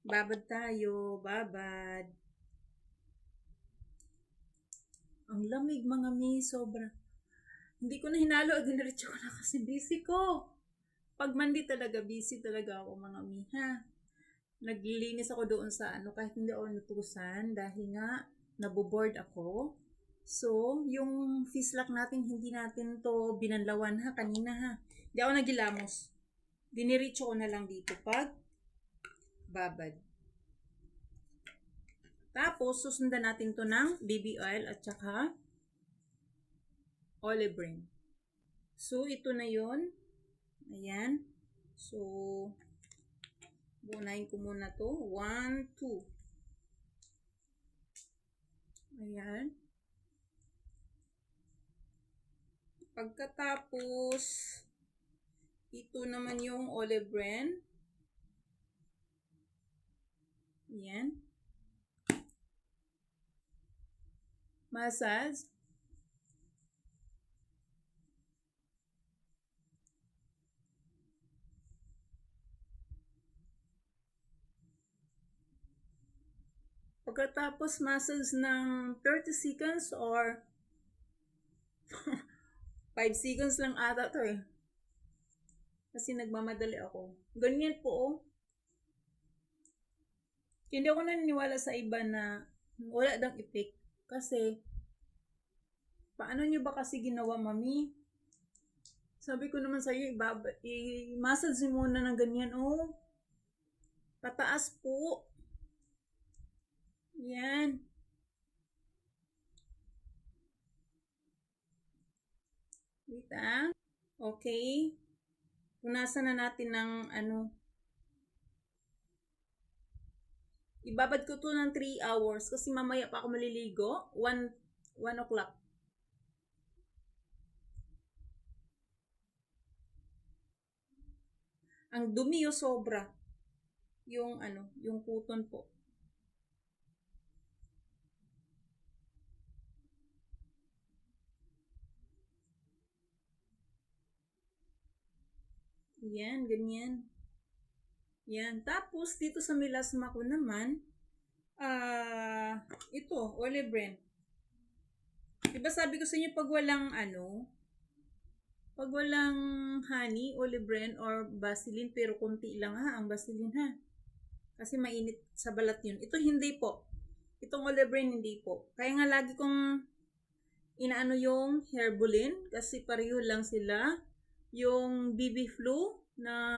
Babad tayo, babad. Ang lamig mga mi, sobra. Hindi ko na hinalo, diniretso ko na kasi busy ko. Pag Monday talaga, busy talaga ako mga mi, ha. Naglilinis ako doon sa kahit hindi ako natusan dahil nga naboboard ako. So, yung fislak natin, hindi natin to binanlawan ha, kanina ha. Hindi ako nagilamos. Diniretso ko na lang dito pag babad. Tapos, susundan natin to ng baby oil at saka olive ring. So, ito na yon. Ayan. So, bunahin ko muna to. 1, 2. Ayan. Pagkatapos, ito naman yung olive ring. Ayan. Massage. Pagkatapos massage ng 30 seconds or 5 seconds lang ata to eh. Kasi nagmamadali ako. Ganyan po oh. Hindi ako naniniwala sa iba na wala dang effect. Kasi, paano nyo ba kasi ginawa, mami? Sabi ko naman sa'yo, i-massage muna ng ganyan, oh. Pataas po. Yan. Wait ah. Okay. Punasan na natin ng ibabad ko to ng 3 hours kasi mamaya pa ako maliligo. 1 o'clock. Ang dumi yung sobra. Yung yung kuton po. Yan, ganyan. Yan. Tapos, dito sa melasma ko naman, ito, olive ring. Diba sabi ko sa inyo, pag walang pag walang honey, olive ring, or Vaseline, pero konti lang ha, ang Vaseline ha. Kasi mainit sa balat yun. Ito hindi po. Itong olive ring hindi po. Kaya nga lagi kong inaano yung Herbulin kasi pareho lang sila. Yung BB Flu na